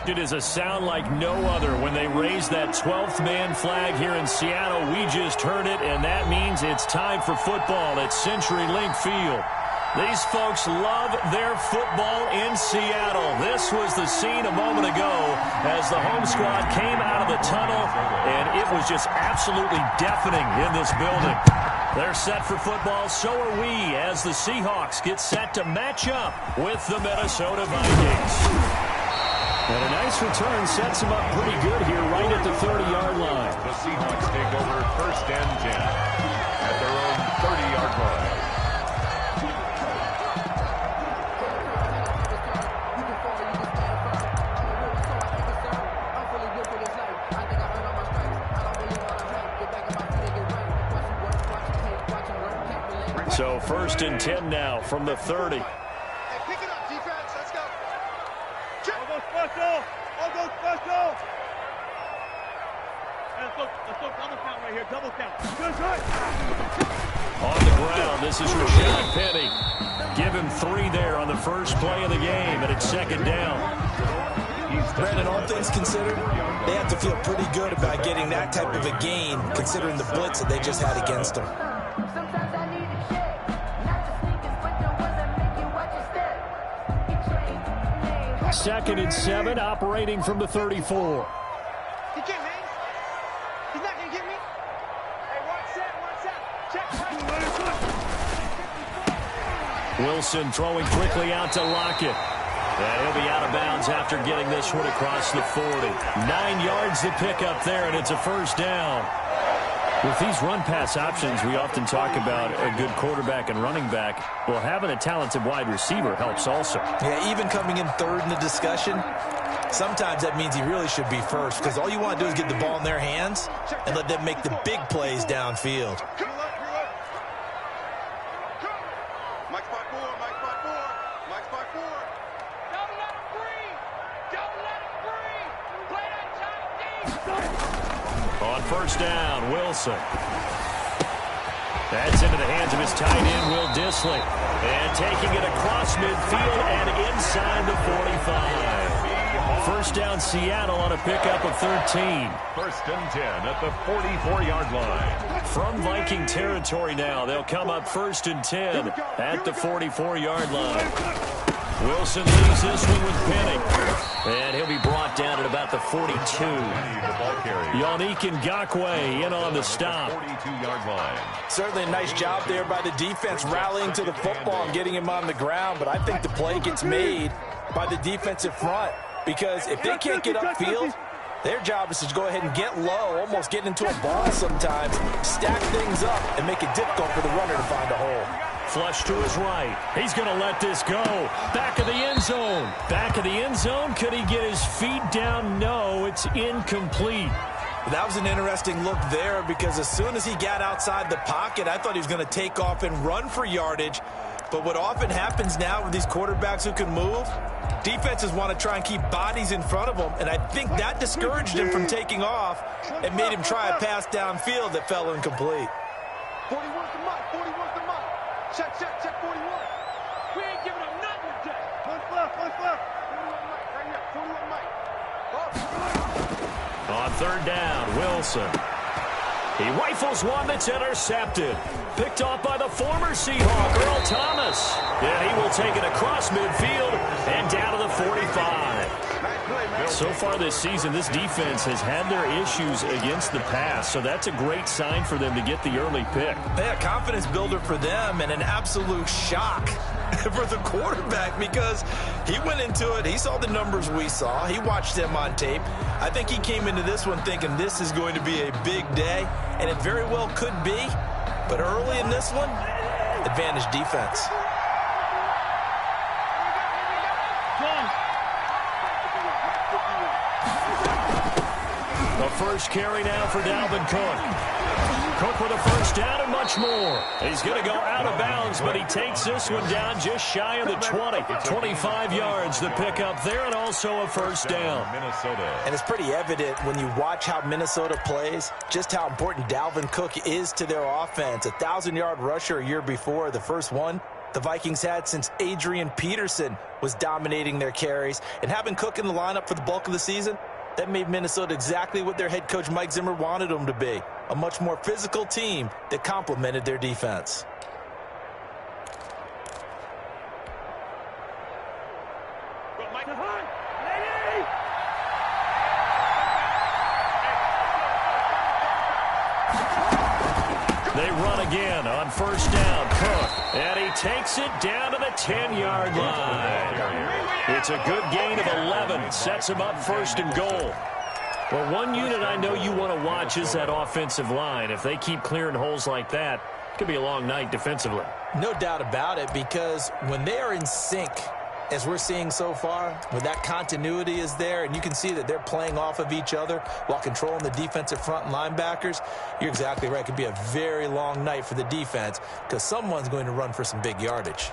It is a sound like no other when they raise that 12th man flag here in Seattle. We just heard it, and that means it's time for football at CenturyLink Field. These folks love their football in Seattle. This was the scene a moment ago as the home squad came out of the tunnel, and it was just absolutely deafening in this building. They're set for football, so are we, as the Seahawks get set to match up with the Minnesota Vikings. And a nice return sets them up pretty good here right at the 30-yard line. The Seahawks take over 1st and 10 at their own 30-yard line. So 1st and 10 now from the 30. I'll go special. Let's go double count right here. Double count. Good, good. On the ground, this is Rashad Penny. Give him 3 there on the first play of the game, and it's 2nd down. Brandon, all things considered, they have to feel pretty good about getting that type of a gain, considering the blitz that they just had against them. 2nd and 7, operating from the 34. He can't hang. He's not going to get me. Hey, watch that. Check. Wilson throwing quickly out to Lockett. And he'll be out of bounds after getting this one across the 40. 9 yards to pick up there, and it's a 1st down. With these run-pass options, we often talk about a good quarterback and running back. Well, having a talented wide receiver helps also. Yeah, even coming in 3rd in the discussion, sometimes that means he really should be 1st, because all you want to do is get the ball in their hands and let them make the big plays downfield. On 1st down, Wilson. That's into the hands of his tight end, Will Dissly. And taking it across midfield and inside the 45. 1st down, Seattle on a pickup of 13. 1st and 10 at the 44-yard line. From Viking territory now, they'll come up 1st and 10 at the 44-yard line. Wilson leaves this one with Penny. And he'll be brought down at about the 42. Yannick Ngakoue in on the stop. 42-yard line. Certainly a nice job there by the defense rallying to the football and getting him on the ground, but I think the play gets made by the defensive front, because if they can't get upfield, their job is to go ahead and get low, almost get into a ball sometimes, stack things up, and make it difficult for the runner to find a hole. Flush to his right. He's going to let this go. Back of the end zone. Back of the end zone. Could he get his feet down? No, it's incomplete. That was an interesting look there, because as soon as he got outside the pocket, I thought he was going to take off and run for yardage. But what often happens now with these quarterbacks who can move, defenses want to try and keep bodies in front of them, and I think that discouraged him from taking off and made him try a pass downfield that fell incomplete. 41's the mark. 41's the mark. Check, 41. We ain't giving him nothing today. One left. 41 Mike, right here. 41 Mike. On 3rd down, Wilson. He rifles one that's intercepted. Picked off by the former Seahawk, Earl Thomas. And he will take it across midfield and down to the 45. So far this season, this defense has had their issues against the pass, so that's a great sign for them to get the early pick. Yeah, confidence builder for them, and an absolute shock for the quarterback, because he went into it, he saw the numbers we saw, he watched them on tape. I think he came into this one thinking this is going to be a big day, and it very well could be, but early in this one, advantage defense. The first carry now for Dalvin Cook. Cook with a 1st down and much more. He's going to go out of bounds, but he takes this one down just shy of the 20. 25 yards to pick up there, and also a 1st down. Minnesota. And it's pretty evident when you watch how Minnesota plays, just how important Dalvin Cook is to their offense. A 1,000-yard rusher a year before, the first one the Vikings had since Adrian Peterson was dominating their carries. And having Cook in the lineup for the bulk of the season, that made Minnesota exactly what their head coach Mike Zimmer wanted them to be, a much more physical team that complemented their defense. They run again on first down. Cook, and he takes it down to the 10-yard line. It's a good gain of 11. Sets him up first and goal. Well, one unit I know you want to watch is that offensive line. If they keep clearing holes like that, it could be a long night defensively. No doubt about it, because when they are in sync, as we're seeing so far, when that continuity is there, and you can see that they're playing off of each other while controlling the defensive front and linebackers, you're exactly right. It could be a very long night for the defense because someone's going to run for some big yardage.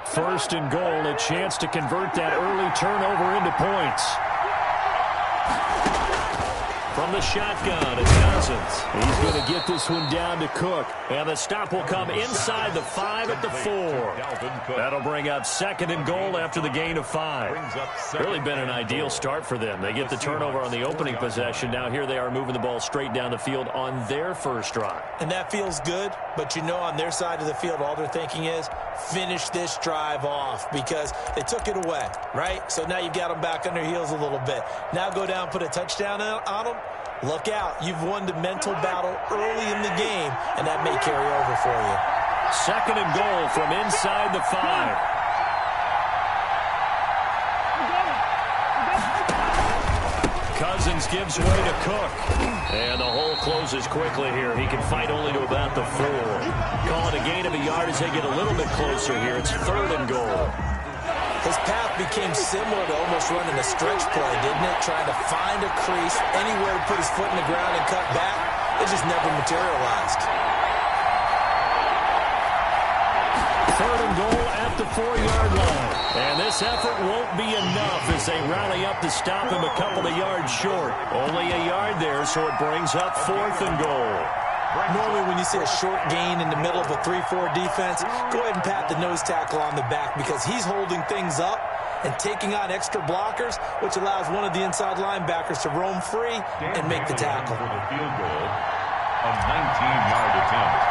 First and goal, a chance to convert that early turnover into points. From the shotgun, it's Cousins. He's going to get this one down to Cook. And the stop will come inside the 5 at the 4. That'll bring up second and goal after the gain of 5. Really been an ideal start for them. They get the turnover on the opening possession. Now here they are moving the ball straight down the field on their first drive. And that feels good, but you know on their side of the field, all they're thinking is finish this drive off because they took it away, right? So now you've got them back on their heels a little bit. Now go down, put a touchdown on them. Look out. You've won the mental battle early in the game, and that may carry over for you. Second and goal from inside the 5. Cousins gives way to Cook. And the hole closes quickly here. He can fight only to about the 4. Call it a gain of a yard as they get a little bit closer here. It's third and goal. His path became similar to almost running a stretch play, didn't it? Trying to find a crease, anywhere to put his foot in the ground and cut back. It just never materialized. Third and goal at the 4-yard line. And this effort won't be enough as they rally up to stop him a couple of yards short. Only a yard there, so it brings up fourth and goal. Normally when you see a short gain in the middle of a 3-4 defense, go ahead and pat the nose tackle on the back because he's holding things up and taking on extra blockers, which allows one of the inside linebackers to roam free and make the tackle. For the field goal, a 19-yard attempt.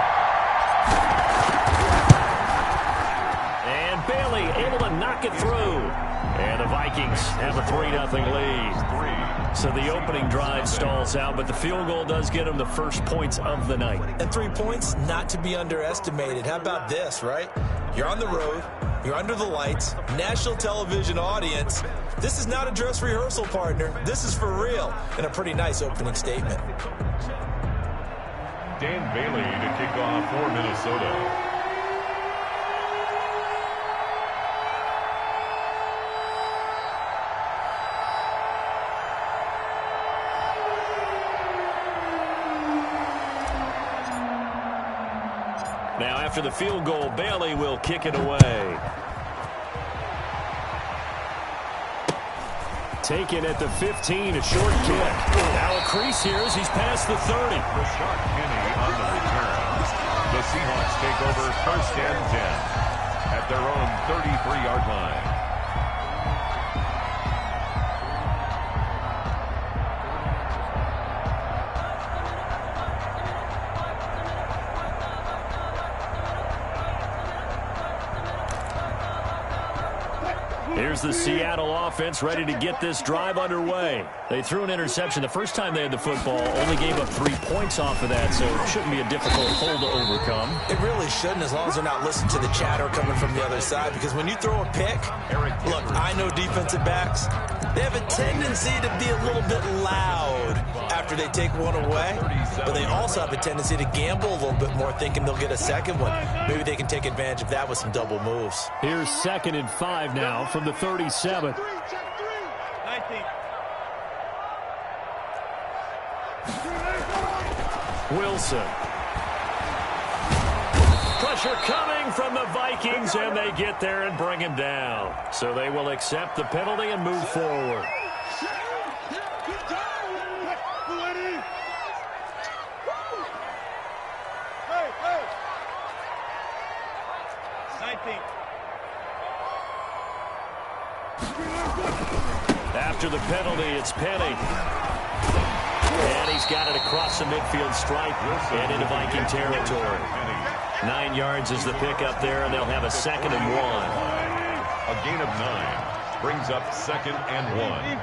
And Bailey able to knock it through. And the Vikings have a 3-0 lead. So the opening drive stalls out, but the field goal does get them the first points of the night. And 3 points, not to be underestimated. How about this, right? You're on the road. You're under the lights. National television audience. This is not a dress rehearsal, partner. This is for real. And a pretty nice opening statement. Dan Bailey to kick off for Minnesota. Now, after the field goal, Bailey will kick it away. Taken at the 15, a short kick. Now a crease here as he's past the 30. Rashard Penny on the return. The Seahawks take over first and 10 at their own 33-yard line. Here's the Seattle offense ready to get this drive underway. They threw an interception the first time they had the football, only gave up 3 points off of that, so it shouldn't be a difficult hole to overcome. It really shouldn't, as long as they're not listening to the chatter coming from the other side, because when you throw a pick, look, I know defensive backs, they have a tendency to be a little bit loud after they take one away, but they also have a tendency to gamble a little bit more, thinking they'll get a second one. Maybe they can take advantage of that with some double moves. Here's 2nd and 5 now from the 37. Wilson. Pressure coming from the Vikings, and they get there and bring him down. So they will accept the penalty and move forward. think. After the penalty, it's Penny. And he's got it across the midfield stripe and into Viking territory. 9 yards is the pickup there, and they'll have a 2nd and 1. A gain of 9 brings up 2nd and 1.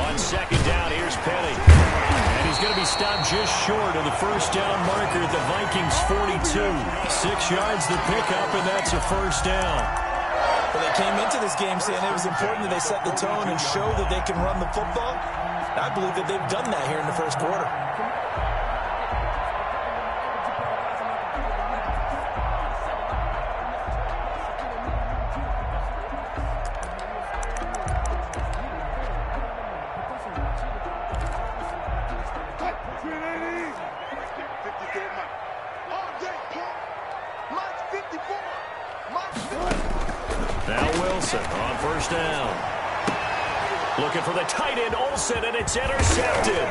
On 2nd down, here's Penny. And he's going to be stopped just short of the first down marker at the Vikings 42. 6 yards the pickup, and that's a first down. Well, they came into this game saying it was important that they set the tone and show that they can run the football. I believe that they've done that here in the first quarter. Now Wilson on first down. Looking for the tight end, Olsen, and it's intercepted.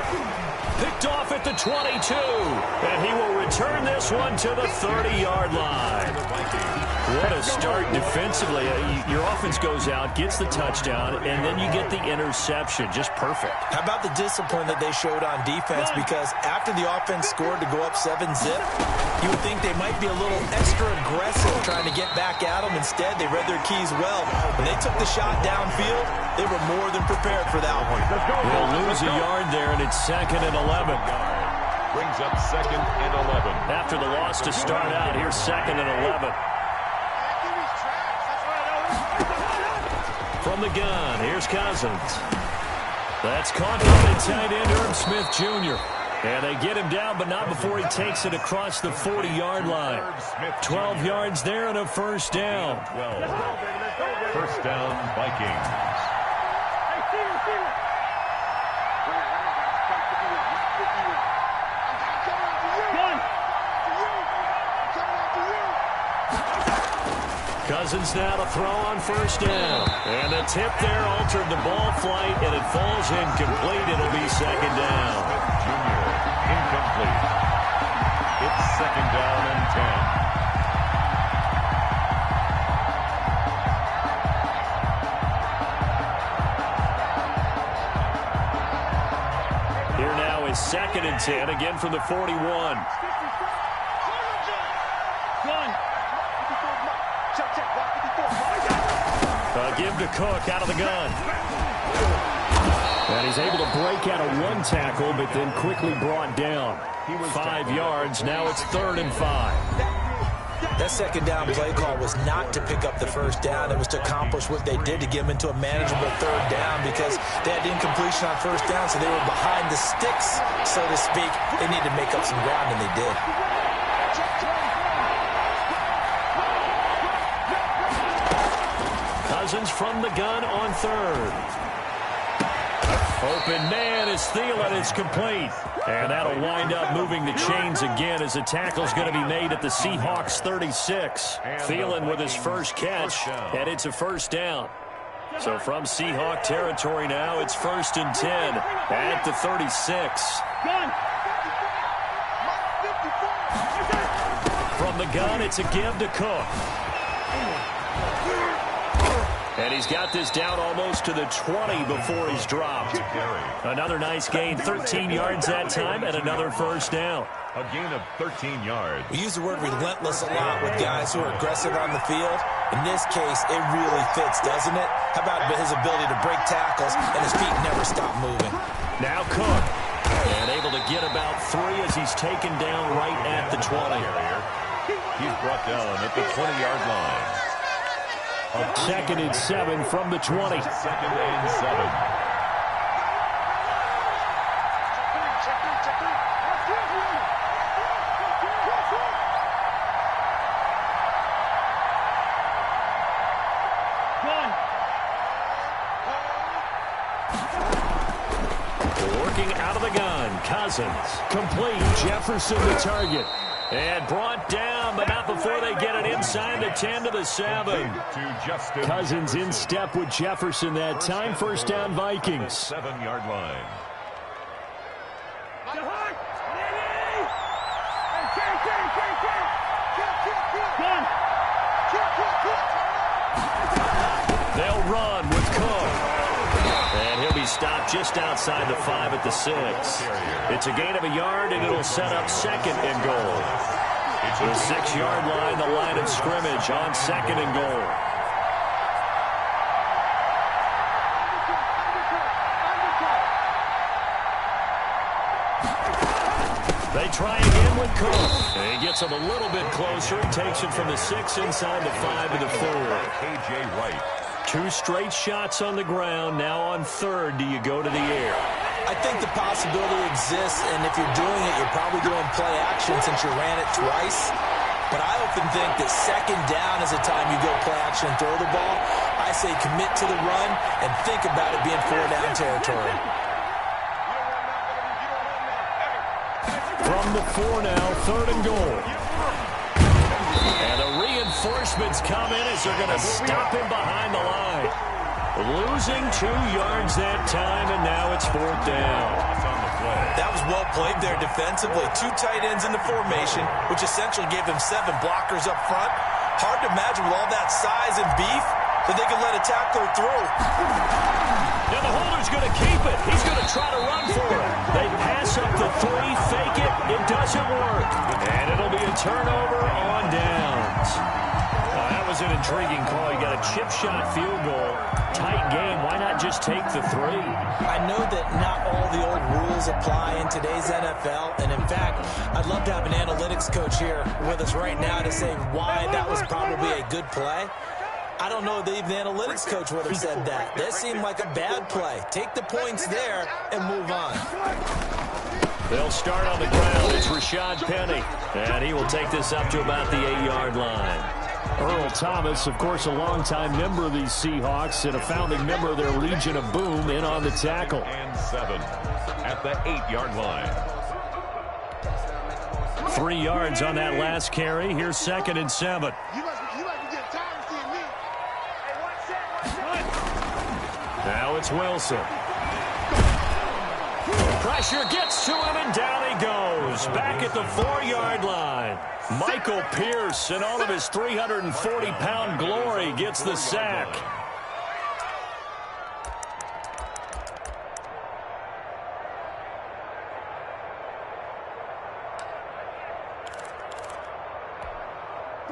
Picked off at the 22. And he will return this one to the 30-yard line. What a start defensively. Your offense goes out, gets the touchdown, and then you get the interception. Just perfect. How about the discipline that they showed on defense? Because after the offense scored to go up 7-zip, you would think they might be a little extra aggressive trying to get back at them. Instead, they read their keys well. When they took the shot downfield, they were more than prepared for that one. They'll lose a yard there, and it's 2nd and 11. Brings up 2nd and 11. After the loss to start out, here's 2nd and 11. From the gun, here's Cousins. That's caught by the tight end, Herb Smith Jr. And they get him down, but not before he takes it across the 40-yard line. 12 yards there and a first down. 12. First down, Vikings. Cousins now to throw on first down. And the tip there altered the ball flight, and it falls incomplete. It'll be 2nd down. Jr. Incomplete. It's 2nd down and 10. Here now is 2nd and 10, again from the 41. Give to Cook out of the gun. And he's able to break out of one tackle, but then quickly brought down. 5 yards. Now it's 3rd and 5. That 2nd down play call was not to pick up the first down. It was to accomplish what they did to get them into a manageable 3rd down because they had incompletion on first down, so they were behind the sticks, so to speak. They needed to make up some ground, and they did. Cousins from the gun on 3rd. Open man is Thielen. It's complete. And that'll wind up moving the chains again as the tackle's going to be made at the Seahawks 36. Thielen with his first catch, and it's a first down. So from Seahawk territory now, it's 1st and 10 at the 36. From the gun, it's a give to Cook. And he's got this down almost to the 20 before he's dropped. Another nice gain, 13 yards that time, and another first down. A gain of 13 yards. We use the word relentless a lot with guys who are aggressive on the field. In this case, it really fits, doesn't it? How about his ability to break tackles and his feet never stop moving? Now Cook. And able to get about 3 as he's taken down right at the 20. He's brought down at the 20-yard line. 2nd and 7 from the 20. 2nd and 7. Working out of the gun. Cousins. Complete. Jefferson the target. And brought down, but not before they get it inside the 10 to the 7. Cousins in step with Jefferson that time. First down, Vikings. 7-yard line. stop just outside the 5 at the 6. It's a gain of a yard, and it'll set up 2nd and goal. The 6-yard line, the line of scrimmage on 2nd and goal. They try again with Cook. And he gets him a little bit closer. He takes it from the 6 inside the 5 to the 4. A.J. Wright. 2 straight shots on the ground. Now on 3rd, do you go to the air? I think the possibility exists, and if you're doing it, you're probably doing play action since you ran it twice. But I often think that 2nd down is the time you go play action and throw the ball. I say commit to the run and think about it being 4-down territory. From the 4 now, 3rd and goal. And the reinforcements come in as they're going to stop him behind the line. Losing 2 yards that time, and now it's 4th down. That was well played there defensively. 2 tight ends in the formation, which essentially gave them 7 blockers up front. Hard to imagine with all that size and beef that they could let a tackler through. Now the holder's going to keep it. He's going to try to run for it. They pass up the 3, fake it. It doesn't work. And it'll be a turnover on downs. That was an intriguing call. You got a chip shot field goal. Tight game. Why not just take the 3? I know that not all the old rules apply in today's NFL. And in fact, I'd love to have an analytics coach here with us right now to say why that was probably a good play. I don't know that even the analytics coach would have said that. That seemed like a bad play. Take the points there and move on. They'll start on the ground. It's Rashad Penny. And he will take this up to about the 8-yard line. Earl Thomas, of course, a longtime member of these Seahawks and a founding member of their Legion of Boom in on the tackle. And 7 at the 8-yard line. 3 yards on that last carry. Here's 2nd and 7. Now it's Wilson. Pressure gets to him, and down he goes. Back at the 4-yard line. Michael Pierce, in all of his 340-pound glory, gets the sack.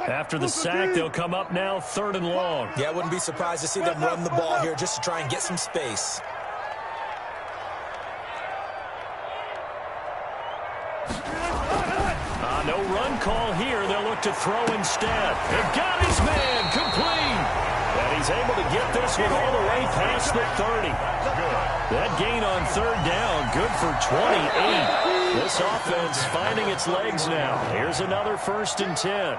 After the sack, they'll come up now 3rd and long. Yeah, I wouldn't be surprised to see them run the ball here just to try and get some space. No run call here. They'll look to throw instead. They've got his man complete. And he's able to get this one all the way past the 30. That gain on 3rd down, good for 28. This offense finding its legs now. Here's another 1st and 10.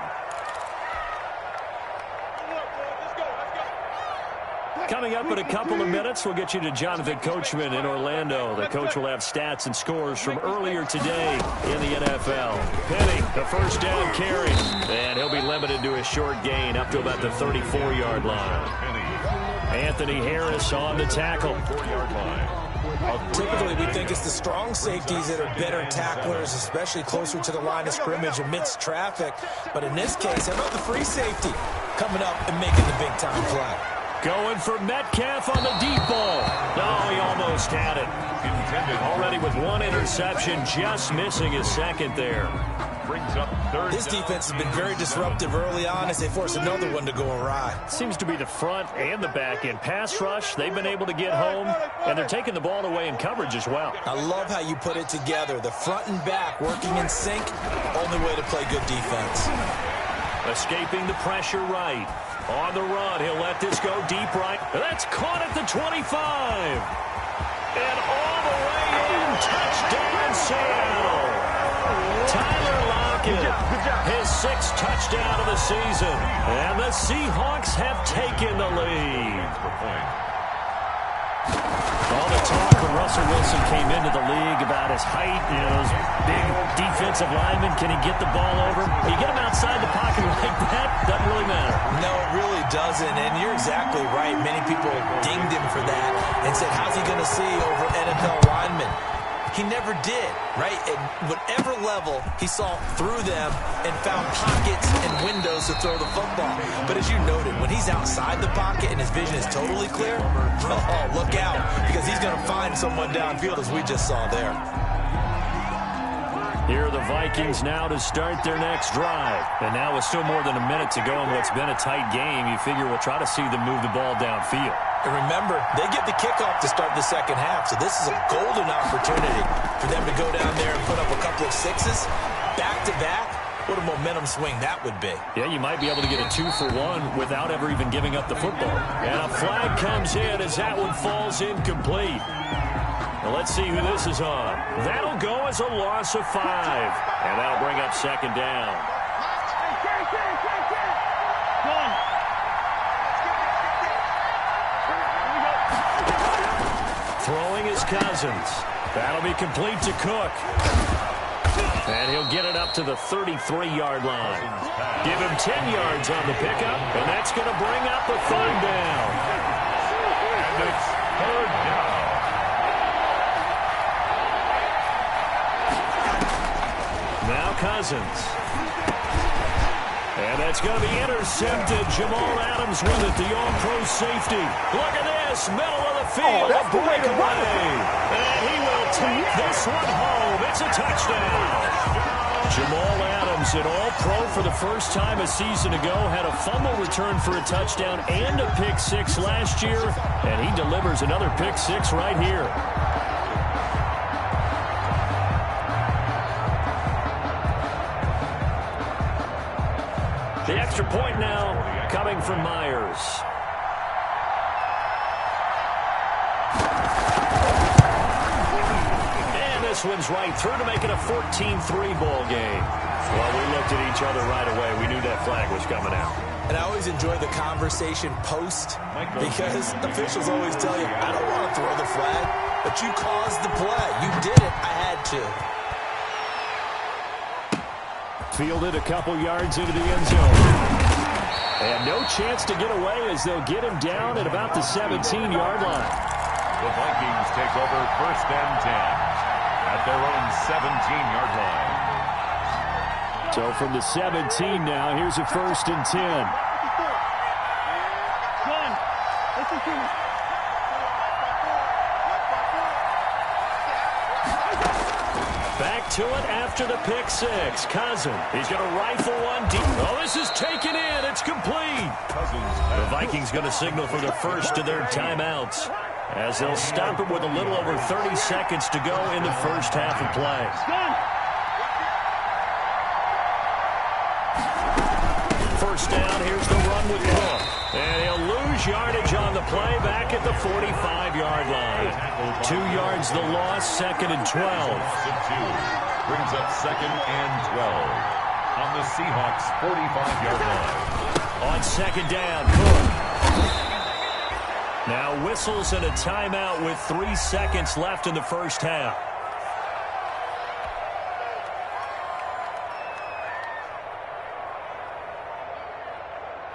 Coming up in a couple of minutes, we'll get you to Jonathan Coachman in Orlando. The coach will have stats and scores from earlier today in the NFL. Penny, the 1st down carry. And he'll be limited to a short gain up to about the 34-yard line. Anthony Harris on the tackle. 4-yard line. Well, typically, we think it's the strong safeties that are better tacklers, especially closer to the line of scrimmage amidst traffic. But in this case, how about the free safety coming up and making the big-time play? Going for Metcalf on the deep ball. Oh, he almost had it. Already with 1 interception, just missing his 2nd there. Brings up 3rd. This defense has been very disruptive early on as they force another one to go awry. Seems to be the front and the back end. Pass rush, they've been able to get home, and they're taking the ball away in coverage as well. I love how you put it together. The front and back working in sync, only way to play good defense. Escaping the pressure right. On the run, he'll let this go deep right. That's caught at the 25. And all the way in, touchdown Seattle. Tyler Lockett, his 6th touchdown of the season. And the Seahawks have taken the lead. All the talk when Russell Wilson came into the league about his height, those big defensive linemen, can he get the ball over him? You get him outside the pocket like that, doesn't really matter. No, it really doesn't, and you're exactly right. Many people dinged him for that and said, how's he going to see over NFL linemen? he never did, right? At whatever level, he saw through them and found pockets and windows to throw the football. But as you noted, when he's outside the pocket and his vision is totally clear, oh, look out, because he's going to find someone downfield, as we just saw there. Here are the Vikings now to start their next drive. And now with still more than a minute to go in what's been a tight game, you figure we'll try to see them move the ball downfield. And remember, they get the kickoff to start the second half, so this is a golden opportunity for them to go down there and put up a couple of sixes back-to-back. What a momentum swing that would be. Yeah, you might be able to get a 2-for-1 without ever even giving up the football. And a flag comes in as that one falls incomplete. Well, let's see who this is on. That'll go as a loss of 5. And that'll bring up second down. Throwing is Cousins. That'll be complete to Cook. And he'll get it up to the 33-yard line. Give him 10 yards on the pickup, and that's going to bring up a third down. And it's third down. Now Cousins. And that's going to be intercepted. Jamal Adams with it, the all-pro safety. Look at this, middle of the field, a breakaway. And he will take this one home. It's a touchdown. Jamal Adams, an all-pro for the first time a season ago, had a fumble return for a touchdown and a pick-6 last year. And he delivers another pick-6 right here. The extra point now coming from Myers. And this one's right through to make it a 14-3 ball game. Well, we looked at each other right away. We knew that flag was coming out. And I always enjoy the conversation post because officials always tell you, I don't want to throw the flag, but you caused the play. You did it. I had to. Fielded a couple yards into the end zone. And no chance to get away as they'll get him down at about the 17-yard line. The Vikings take over first and 10 at their own 17-yard line. So from the 17 now, here's a first and 10. Back to it after the pick-6. Cousins. He's going to rifle one deep. Oh, this is taken in. It's complete. The Vikings going to signal for the first of their timeouts as they'll stop it with a little over 30 seconds to go in the first half of play. First down. Here's the run with Cook. And he'll lose yardage on the play back at the 45-yard line. 2 yards the loss, second and 12. Brings up second and 12 on the Seahawks 45-yard line. On second down, Cook. Now whistles and a timeout with 3 seconds left in the first half.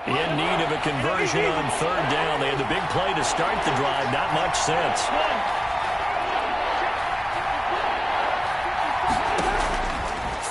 In need of a conversion on third down. They had the big play to start the drive. Not much sense.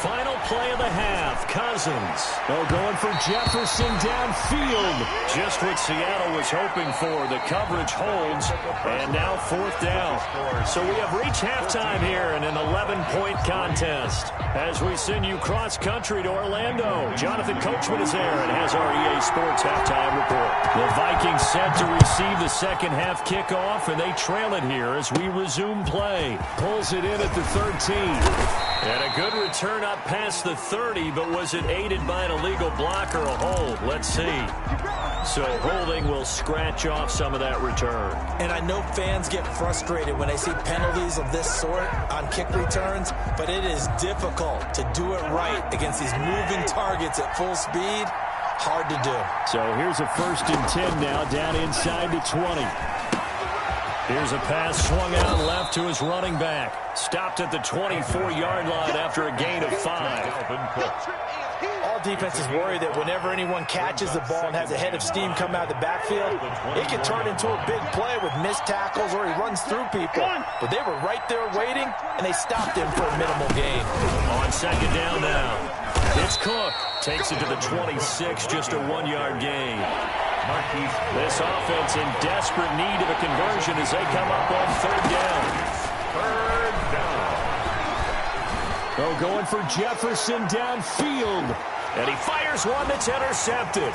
Final play of the half. Cousins. Oh, going for Jefferson downfield. Just what Seattle was hoping for. The coverage holds. And now fourth down. So we have reached halftime here in an 11-point contest. As we send you cross-country to Orlando, Jonathan Coachman is there and has our EA Sports halftime report. The Vikings set to receive the second half kickoff, and they trail it here as we resume play. Pulls it in at the 13. And a good return up past the 30, but was it aided by an illegal block or a hold? Let's see. So holding will scratch off some of that return. And I know fans get frustrated when they see penalties of this sort on kick returns, but it is difficult to do it right against these moving targets at full speed. Hard to do. So here's a first and 10 now, down inside the 20. Here's a pass swung out left to his running back. Stopped at the 24-yard line after a gain of 5. All defenses worry that whenever anyone catches the ball and has a head of steam come out of the backfield, it can turn into a big play with missed tackles or he runs through people. But they were right there waiting, and they stopped him for a minimal gain. On second down now. It's Cook. Takes it to the 26, just a 1-yard gain. This offense in desperate need of a conversion as they come up on third down. Third down. Oh, going for Jefferson downfield. And he fires one that's intercepted.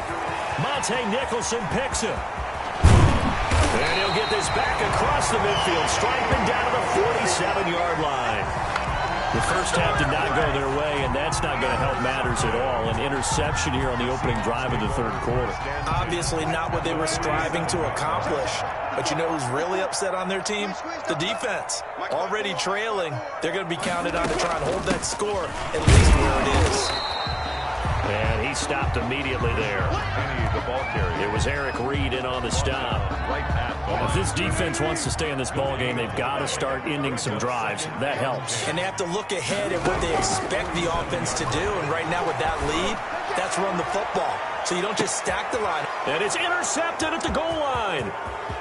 Monte Nicholson picks him. And he'll get this back across the midfield, striping down to the 47-yard line. The first half did not go their way, and that's not going to help matters at all. An interception here on the opening drive of the third quarter. Obviously not what they were striving to accomplish. But you know who's really upset on their team? The defense. Already trailing. They're going to be counted on to try and hold that score at least where it is. And he stopped immediately there. The ball carrier. It was Eric Reed in on the stop. Right at If this defense wants to stay in this ball game, they've got to start ending some drives. That helps. And they have to look ahead at what they expect the offense to do. And right now with that lead, that's run the football. So you don't just stack the line. And it's intercepted at the goal line.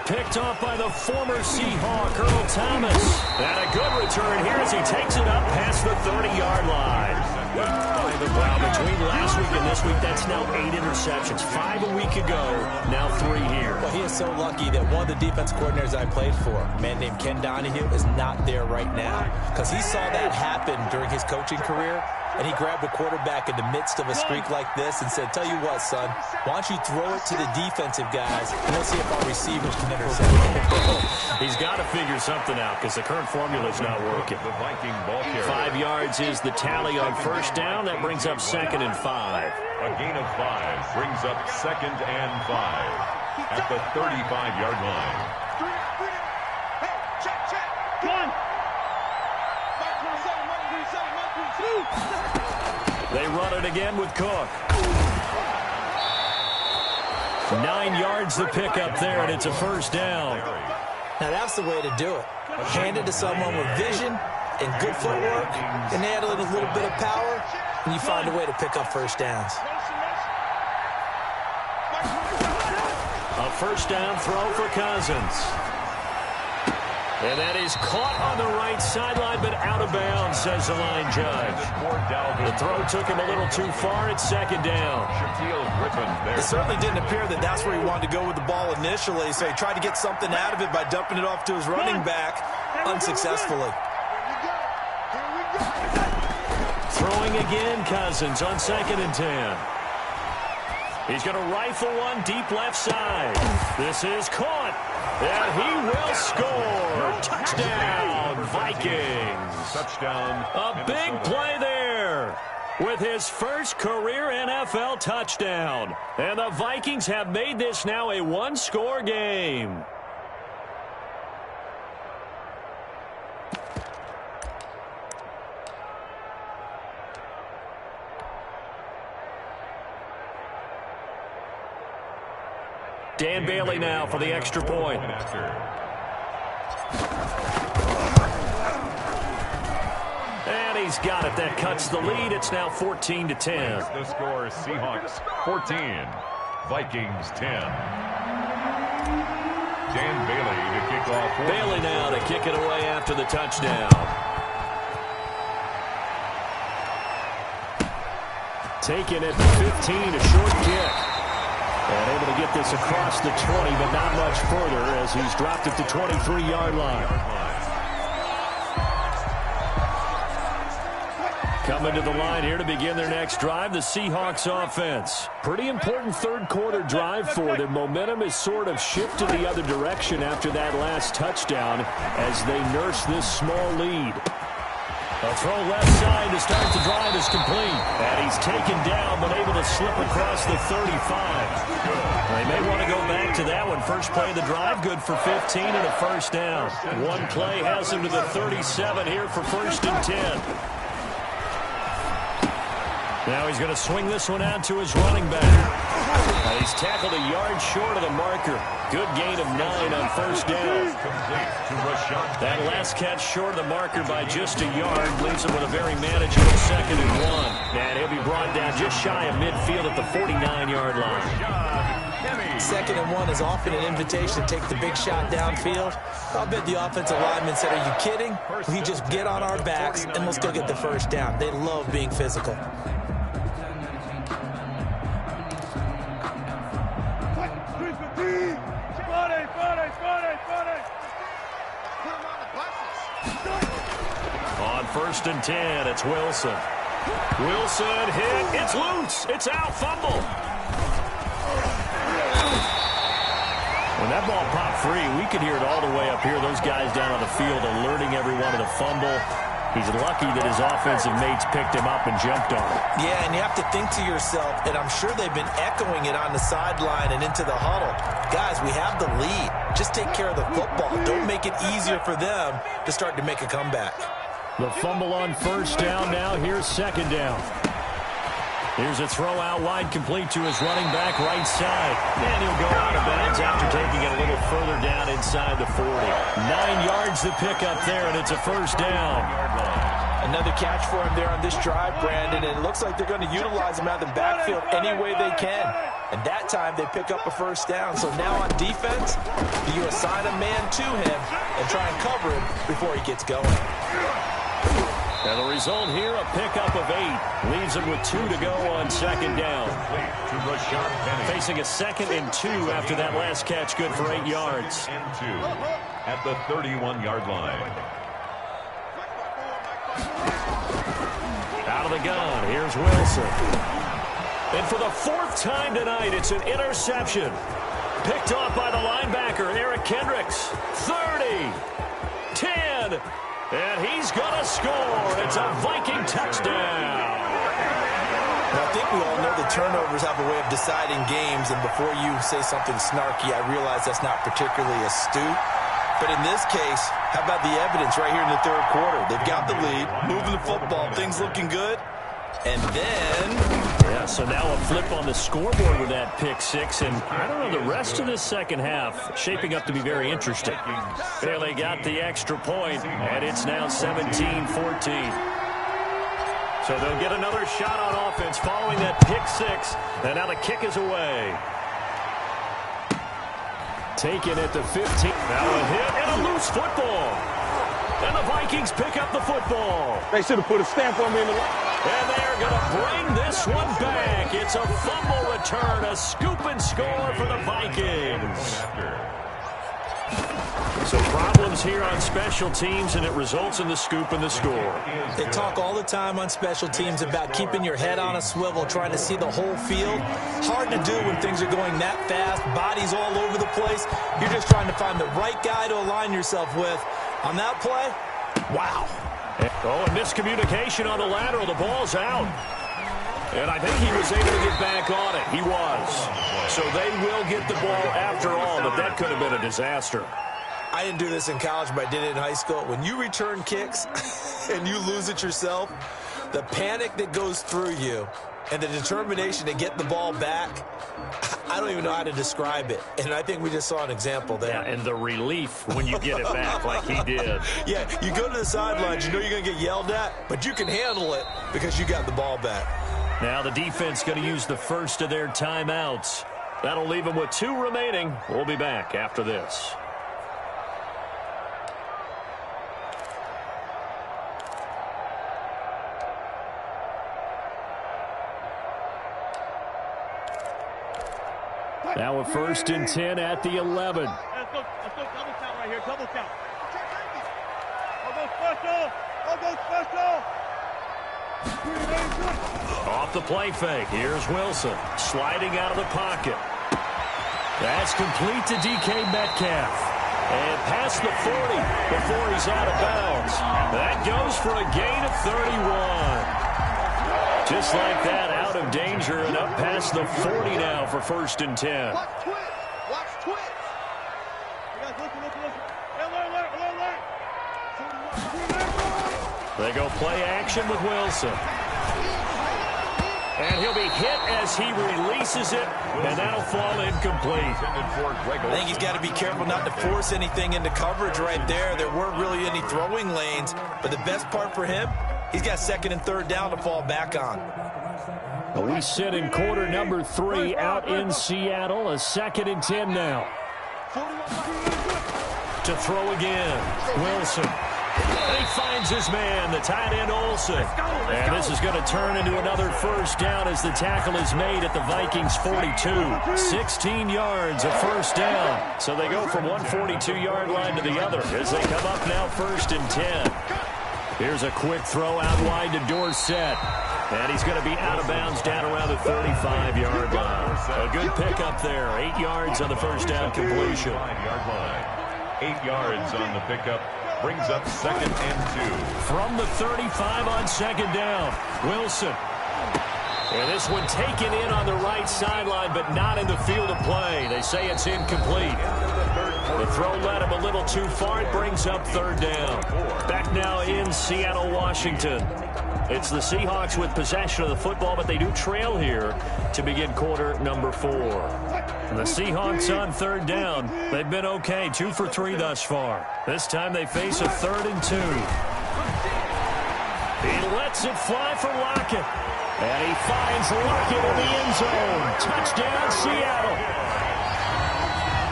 Picked off by the former Seahawk, Earl Thomas. And a good return here as he takes it up past the 30-yard line. Well, between last week and this week, that's now 8 interceptions. 5 a week ago, now 3 here. Well, he is so lucky that one of the defense coordinators I played for, a man named Ken Donahue, is not there right now. Because he saw that happen during his coaching career, and he grabbed a quarterback in the midst of a streak like this and said, tell you what, son, why don't you throw it to the defensive guys, and let's see if our receivers can intercept it. He's got to figure something out because the current formula is not working. The Viking ball carrier. 5 yards is the tally on first down. That brings up 2nd and 5. A gain of 5 brings up 2nd and 5 at the 35-yard line. Hey, check. One. They run it again with Cook. 9 yards the pickup there, and it's a first down. Now that's the way to do it. Hand it to someone with vision and good footwork, and add a little bit of power, and you find a way to pick up first downs. A first down throw for Cousins. And that is caught on the right sideline, but out of bounds, says the line judge. The throw took him a little too far. It's 2nd down. It certainly didn't appear that that's where he wanted to go with the ball initially, so he tried to get something out of it by dumping it off to his running back unsuccessfully. Throwing again, Cousins on 2nd and 10. He's going to rifle one deep left side. This is caught. And he will score. Touchdown, Vikings. Touchdown. A big play there with his first career NFL touchdown. And the Vikings have made this now a one-score game. Dan Bailey now for the extra point. And he's got it. That cuts the lead. It's now 14-10. The score is Seahawks 14, Vikings 10. Dan Bailey to kick off. Bailey now to kick it away after the touchdown. Taking it 15, a short kick. And able to get this across the 20, but not much further as he's dropped it to 23-yard line. Coming to the line here to begin their next drive, the Seahawks offense. Pretty important third quarter drive for them. Momentum has sort of shifted the other direction after that last touchdown as they nurse this small lead. A throw left side to start the drive is complete. And he's taken down, but able to slip across the 35. They may want to go back to that one. First play of the drive, good for 15 and a first down. One play has him to the 37 here for 1st and 10. Now he's going to swing this one out to his running back. He's tackled a yard short of the marker. Good gain of 9 on first down. That last catch short of the marker by just a yard leaves him with a very manageable 2nd and 1. And he'll be brought down just shy of midfield at the 49-yard line. 2nd and 1 is often an invitation to take the big shot downfield. I'll bet the offensive lineman said, "Are you kidding? We just get on our backs and let's go get the first down." They love being physical. On 1st and 10, it's Wilson. Wilson hit. It's loose. It's out. Fumble. When that ball popped free, we could hear it all the way up here. Those guys down on the field alerting everyone to the fumble. He's lucky that his offensive mates picked him up and jumped on it. Yeah, and you have to think to yourself, and I'm sure they've been echoing it on the sideline and into the huddle. Guys, we have the lead. Just take care of the football. Don't make it easier for them to start to make a comeback. The fumble on first down now. Here's 2nd down. Here's a throw out wide, complete to his running back right side. And he'll go out of bounds after taking it a little further down inside the 40. 9 yards to pick up there, and it's a first down. Another catch for him there on this drive, Brandon, and it looks like they're going to utilize him out of the backfield any way they can. And that time they pick up a first down. So now on defense, you assign a man to him and try and cover him before he gets going. And the result here, a pickup of 8. Leaves him with 2 to go on 2nd down. Facing a 2nd and 2 after that last catch, good for 8 yards. And 2 at the 31-yard line. Out of the gun, here's Wilson. And for the 4th time tonight, it's an interception. Picked off by the linebacker, Eric Kendricks. 30, 10, and he's going to score. It's a Viking touchdown. Now, I think we all know the turnovers have a way of deciding games, and before you say something snarky, I realize that's not particularly astute. But in this case, how about the evidence right here in the 3rd quarter? They've got the lead, moving the football, things looking good, and then... Yeah, so now a flip on the scoreboard with that pick 6, and I don't know, the rest of this second half shaping up to be very interesting. They got the extra point, and it's now 17-14. So they'll get another shot on offense following that pick 6, and now the kick is away. Taken at the 15. Now a hit and a loose football. And the Vikings pick up the football. They should have put a stamp on me in the line. And they are going to bring this one back. It's a fumble return, a scoop and score for the Vikings. So problems here on special teams, and it results in the scoop and the score. They talk all the time on special teams about keeping your head on a swivel, trying to see the whole field. Hard to do when things are going that fast, bodies all over the place. You're just trying to find the right guy to align yourself with. On that play, wow. Oh, a miscommunication on the lateral. The ball's out. And I think he was able to get back on it. He was. So they will get the ball after all, but that could have been a disaster. I didn't do this in college, but I did it in high school. When you return kicks and you lose it yourself, the panic that goes through you and the determination to get the ball back, I don't even know how to describe it. And I think we just saw an example there. Yeah, and the relief when you get it back like he did. Yeah, you go to the sidelines, you know you're going to get yelled at, but you can handle it because you got the ball back. Now the defense going to use the first of their timeouts. That'll leave them with 2 remaining. We'll be back after this. Now a 1st and 10 at the 11. Let's go double count right here, double count. I'll go special. I'll go special. Off the play fake, here's Wilson, sliding out of the pocket. That's complete to DK Metcalf. And past the 40 before he's out of bounds. That goes for a gain of 31. Just like that, out of danger and up past the 40 now for 1st and 10. Watch twist. Watch twist. You guys listen. Alert. They go play action with Wilson. And he'll be hit as he releases it, and that'll fall incomplete. I think he's got to be careful not to force anything into coverage right there. There weren't really any throwing lanes, but the best part for him, he's got second and third down to fall back on. We sit in quarter number 3 out in Seattle. A 2nd and 10 now. To throw again. Wilson. And he finds his man, the tight end Olsen. And this is going to turn into another first down as the tackle is made at the Vikings 42. 16 yards, a first down. So they go from one 42-yard line to the other as they come up now 1st and 10. Here's a quick throw out wide to Dorsett. And he's going to be out of bounds down around the 35-yard line. A good pickup there. 8 yards on the first down completion. 8 yards on the pickup. Brings up 2nd and 2. From the 35 on 2nd down. Wilson. And this one taken in on the right sideline, but not in the field of play. They say it's incomplete. The throw led him a little too far. It brings up 3rd down. Back now in Seattle, Washington. It's the Seahawks with possession of the football, but they do trail here to begin quarter number 4. The Seahawks on 3rd down. They've been okay, 2 for 3 thus far. This time they face a 3rd and 2. He lets it fly for Lockett. And he finds Lockett in the end zone. Touchdown, Seattle.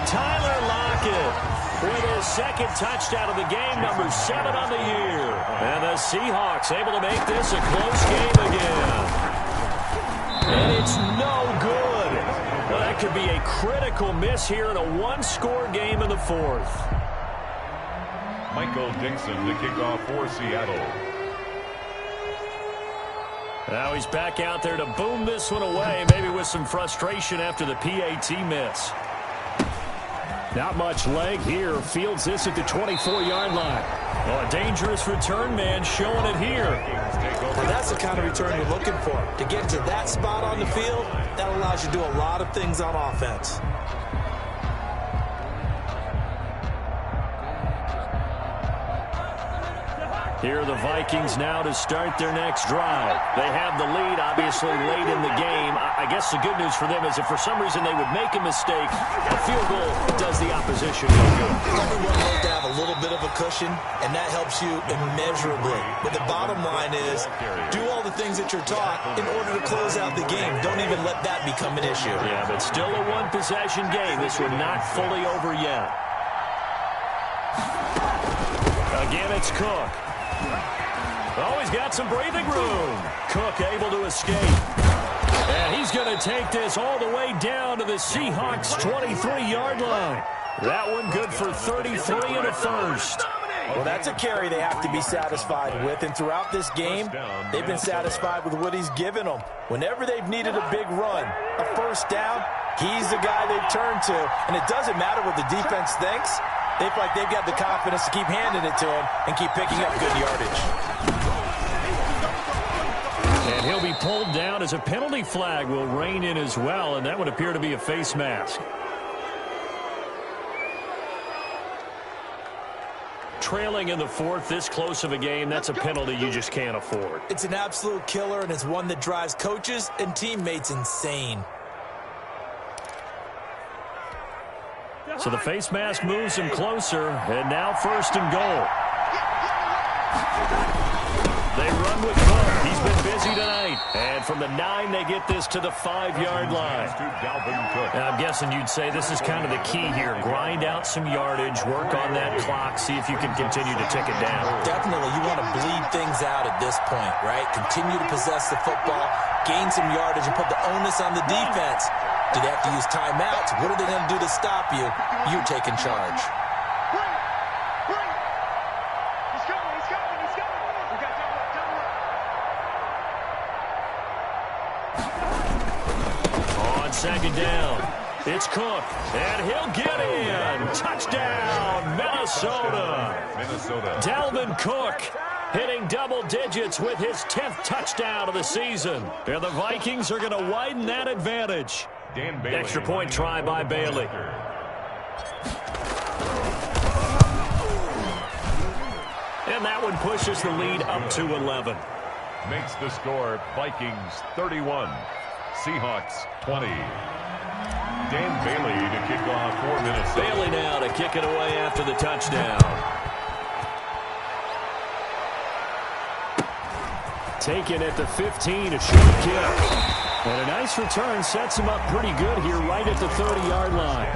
Tyler Lockett with his 2nd touchdown of the game, number 7 on the year. And the Seahawks able to make this a close game again. And it's no good. Well, that could be a critical miss here in a 1-score game in the 4th. Michael Dixon to kick off for Seattle. Now he's back out there to boom this one away, maybe with some frustration after the PAT miss. Not much leg here. Fields this at the 24-yard line. Oh, a dangerous return man showing it here. Well, that's the kind of return you're looking for. To get to that spot on the field, that allows you to do a lot of things on offense. Here are the Vikings now to start their next drive. They have the lead, obviously, late in the game. I guess the good news for them is if for some reason they would make a mistake, a field goal does the opposition no good. Everyone knows to have a little bit of a cushion, and that helps you immeasurably. But the bottom line is, do all the things that you're taught in order to close out the game. Don't even let that become an issue. Yeah, but still a one-possession game. This one not fully over yet. Again, it's Cook. Oh, he's got some breathing room. Cook able to escape. And he's going to take this all the way down to the Seahawks' 23-yard line. That one good for 33 and a first. Well, that's a carry they have to be satisfied with. And throughout this game, they've been satisfied with what he's given them. Whenever they've needed a big run, a first down, he's the guy they've turned to. And it doesn't matter what the defense thinks. They feel like they've got the confidence to keep handing it to him and keep picking up good yardage. And he'll be pulled down as a penalty flag will rein in as well, and that would appear to be a face mask. Trailing in the 4th, this close of a game, that's a penalty you just can't afford. It's an absolute killer, and it's one that drives coaches and teammates insane. So the face mask moves him closer, and now 1st and goal. They run with Cook. He's been busy tonight. And from the 9, they get this to the 5-yard line. And I'm guessing you'd say this is kind of the key here. Grind out some yardage, work on that clock, see if you can continue to tick it down. Definitely. You want to bleed things out at this point, right? Continue to possess the football, gain some yardage, and put the onus on the defense. Do they have to use timeouts? What are they going to do to stop you? You're taking charge. On 2nd down, it's Cook, and he'll get in. Touchdown, Minnesota. Dalvin Cook hitting double digits with his 10th touchdown of the season. And the Vikings are going to widen that advantage. Extra point try by Bailey. And that one pushes the lead up to 11. makes the score Vikings 31, Seahawks 20. Dan Bailey to kick off for Minnesota. Bailey now to kick it away after the touchdown. Taken at the 15, a short kick. And a nice return sets him up pretty good here right at the 30-yard line.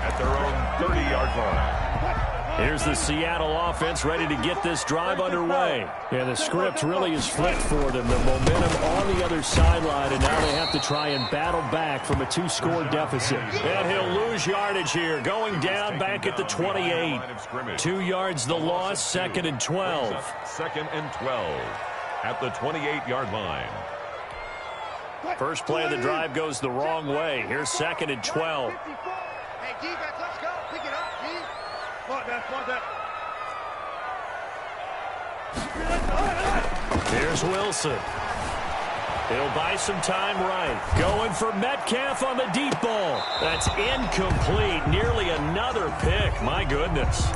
At their own 30-yard line. Here's the Seattle offense ready to get this drive underway. Yeah, the script really is flipped for them. The momentum on the other sideline, and now they have to try and battle back from a 2-score deficit. And he'll lose yardage here, going down back at the 28. 2 yards the loss, 2nd and 12. 2nd and 12 at the 28-yard line. First play of the drive goes the wrong way. Here's 2nd and 12. Hey, defense, let's go. Pick it up, G. Here's Wilson. He'll buy some time right. Going for Metcalf on the deep ball. That's incomplete. Nearly another pick. My goodness.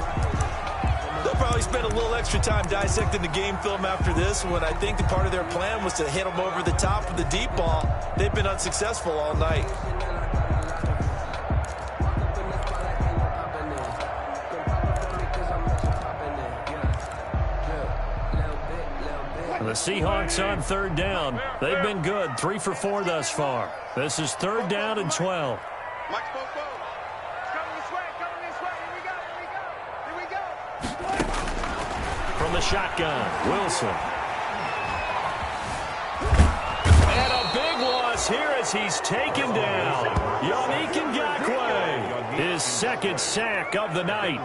They'll probably spend a little extra time dissecting the game film after this one. I think part of their plan was to hit them over the top of the deep ball. They've been unsuccessful all night. The Seahawks on 3rd down. They've been good, 3 for 4 thus far. This is 3rd down and 12. Mike's both goes. Coming this way, coming this way. Here we go. From the shotgun, Wilson. And a big loss here as he's taken down. Yannick Ngakoue, his 2nd sack of the night.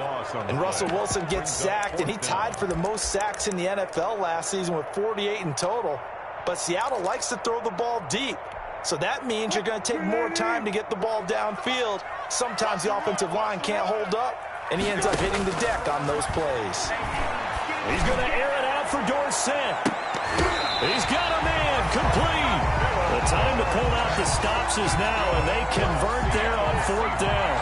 And Russell Wilson gets sacked, and he tied for the most sacks in the NFL last season with 48 in total. But Seattle likes to throw the ball deep. So that means you're going to take more time to get the ball downfield. Sometimes the offensive line can't hold up, and he ends up hitting the deck on those plays. He's going to air it out for Dorsett. He's got a man, complete. The time to pull out the stops is now, and they convert there on 4th down.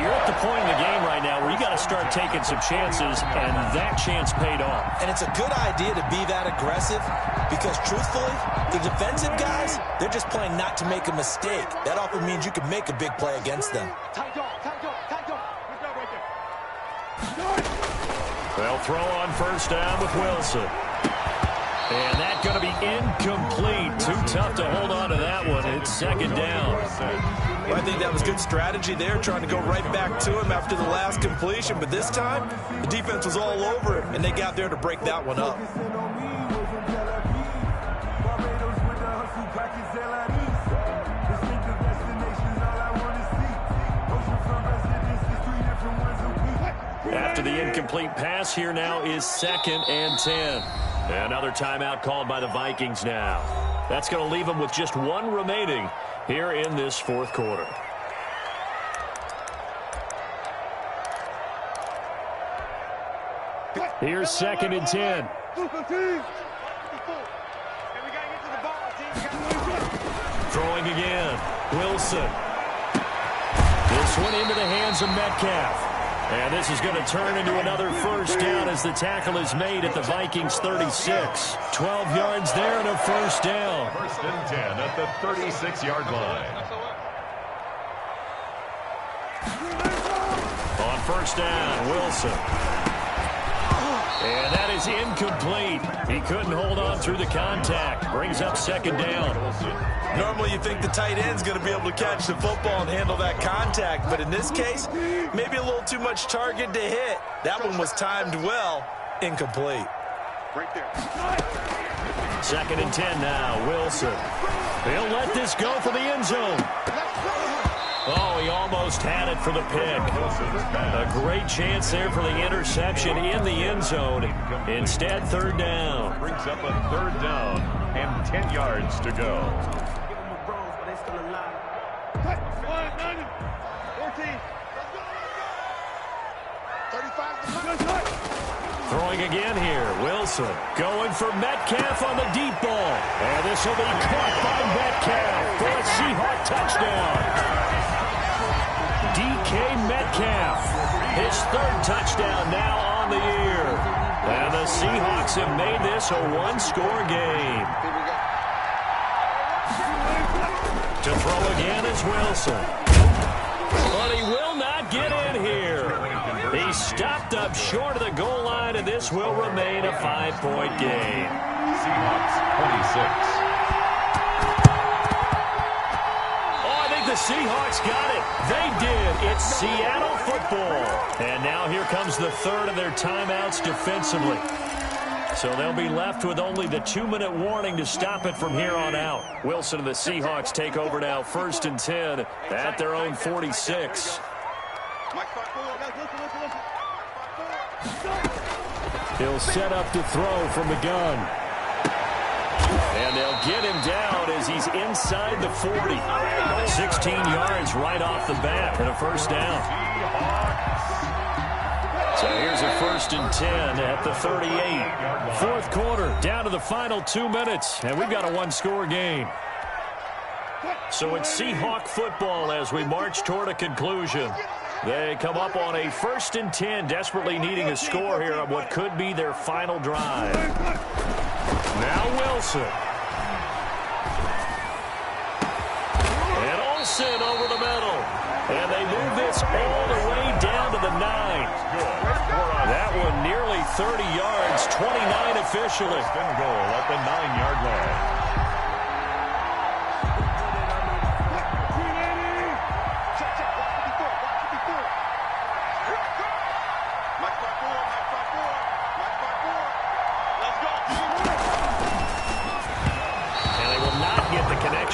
You're at the point in the game right now where you got to start taking some chances, and that chance paid off. And it's a good idea to be that aggressive because, truthfully, the defensive guys, they're just playing not to make a mistake. That often means you can make a big play against them. Tight dog. Good job right there. They'll throw on 1st down with Wilson. And that's going to be incomplete. Too tough to hold on to that one. It's 2nd down. Well, I think that was good strategy there, trying to go right back to him after the last completion. But this time, the defense was all over him, and they got there to break that one up. After the incomplete pass, here now is 2nd and 10. Another timeout called by the Vikings now. That's going to leave them with just 1 remaining here in this 4th quarter. Here's 2nd and 10. Throwing again. Wilson. This one into the hands of Metcalf. And this is going to turn into another 1st down as the tackle is made at the Vikings 36. 12 yards there and a 1st down. 1st and 10 at the 36-yard line. On 1st down, Wilson. And that is incomplete. He couldn't hold on through the contact. Brings up 2nd down. Normally you think the tight end's going to be able to catch the football and handle that contact, but in this case, maybe a little too much target to hit. That one was timed well, incomplete. Right there. 2nd and 10 now, Wilson. He'll let this go for the end zone. Oh, he almost had it for the pick. A great chance there for the interception in the end zone. Instead, 3rd down. Brings up a 3rd down and 10 yards to go. 14. Throwing again here, Wilson. Going for Metcalf on the deep ball. And this will be caught by Metcalf for a Seahawk touchdown. DK Metcalf, his 3rd touchdown now on the year. And the Seahawks have made this a one-score game. To throw again is Wilson. But he will not get in here. He stopped up short of the goal line, and this will remain a 5-point game. Seahawks 26. The Seahawks got it. They did. It's Seattle football. And now here comes the third of their timeouts defensively. So they'll be left with only the 2-minute warning to stop it from here on out. Wilson and the Seahawks take over now, 1st and 10 at their own 46. He'll set up to throw from the gun. And they'll get him down as he's inside the 40. 16 yards right off the bat and a first down. So here's a 1st and 10 at the 38. Fourth quarter, down to the final 2 minutes, and we've got a one-score game. So it's Seahawk football as we march toward a conclusion. They come up on a 1st and 10, desperately needing a score here on what could be their final drive. Now Wilson. And Olsen over the middle. And they move this all the way down to the 9. That one nearly 30 yards, 29 officially. Spin goal at the 9-yard line.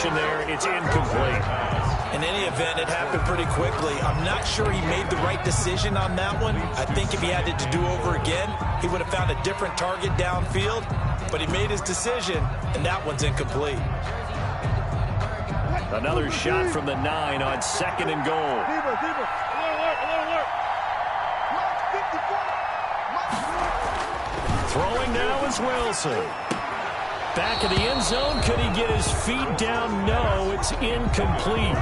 There, it's incomplete. In any event, it happened pretty quickly. I'm not sure he made the right decision on that one. I think if he had it to do over again, he would have found a different target downfield, but he made his decision, and that one's incomplete. Another shot from the 9 on 2nd and goal. Throwing now is Wilson. Back of the end zone. Could he get his feet down? No, it's incomplete.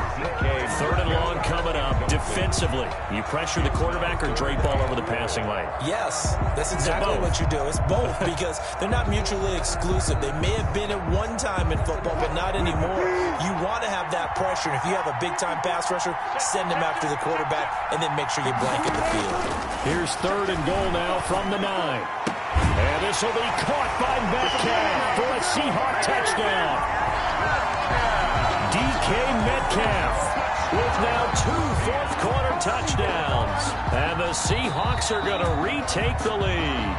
3rd and long coming up. Defensively, you pressure the quarterback or drape ball over the passing lane? Yes, that's exactly what you do. It's both because they're not mutually exclusive. They may have been at one time in football, but not anymore. You want to have that pressure. And if you have a big-time pass rusher, send him after the quarterback and then make sure you blanket the field. Here's 3rd and goal now from the 9. And this will be caught by Metcalf for a Seahawk touchdown. DK Metcalf with now 2 fourth-quarter touchdowns. And the Seahawks are going to retake the lead.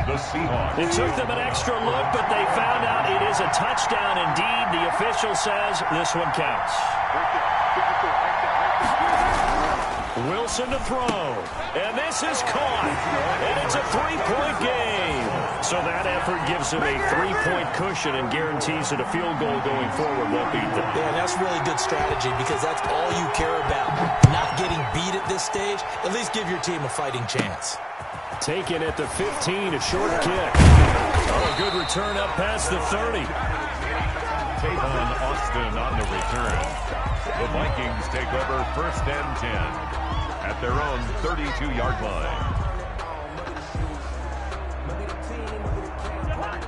The Seahawks. It took them an extra look, but they found out it is a touchdown indeed. The official says this one counts. Wilson to throw, and this is caught, and it's a 3-point game. So that effort gives him a 3-point cushion and guarantees that a field goal going forward won't beat them. Yeah, and that's really good strategy because that's all you care about. Not getting beat at this stage, at least give your team a fighting chance. Taken at the 15, a short kick. Oh, a good return up past the 30. Tavon Austin on the return. The Vikings take over 1st and 10 at their own 32-yard line.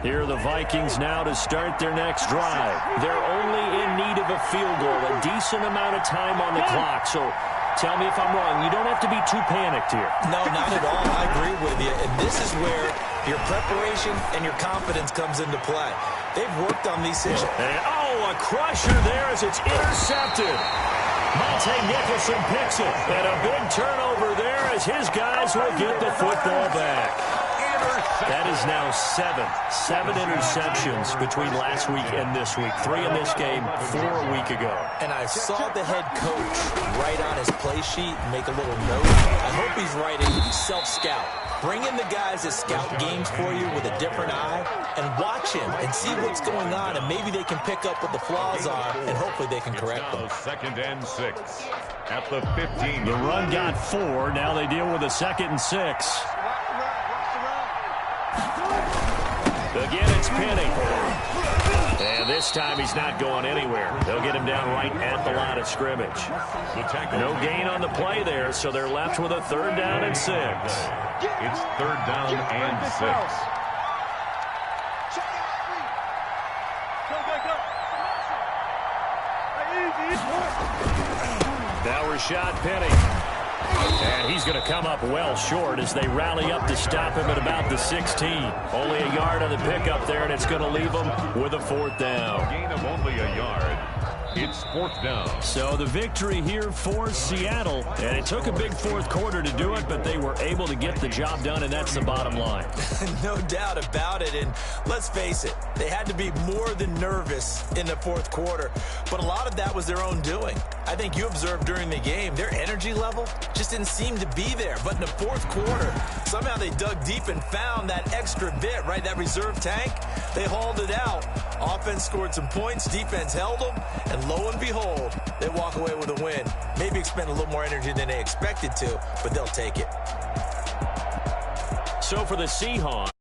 Here are the Vikings now to start their next drive. They're only in need of a field goal, a decent amount of time on the clock. So tell me if I'm wrong. You don't have to be too panicked here. No, not at all. I agree with you. And this is where your preparation and your confidence comes into play. They've worked on these situations. And, a crusher there as it's intercepted. Monte Nicholson picks it. And a big turnover there as his guys will get the football back. That is now 7 interceptions between last week and this week. 3 in this game, 4 a week ago. And I saw the head coach write on his play sheet and make a little note. I hope he's writing self-scout. Bring in the guys that scout games for you with a different eye and watch him and see what's going on, and maybe they can pick up what the flaws are, and hopefully they can correct them. 2nd and 6 at the 15. The run got 4. Now they deal with a 2nd and 6. Again, it's Penny. And this time he's not going anywhere. They'll get him down right at the line of scrimmage. No gain on the play there, so they're left with a 3rd down and 6. It's 3rd down and 6. Now Rashad Penny. And he's going to come up well short as they rally up to stop him at about the 16. Only a yard on the pickup there, and it's going to leave him with a 4th down. A gain of only a yard. It's 4th down. So the victory here for Seattle, and it took a big 4th quarter to do it, but they were able to get the job done, and that's the bottom line. No doubt about it, and let's face it, they had to be more than nervous in the 4th quarter, but a lot of that was their own doing. I think you observed during the game, their energy level just didn't seem to be there, but in the 4th quarter, somehow they dug deep and found that extra bit, right, that reserve tank. They hauled it out. Offense scored some points, defense held them, and lo and behold, they walk away with a win. Maybe expend a little more energy than they expected to, but they'll take it. So for the Seahawks,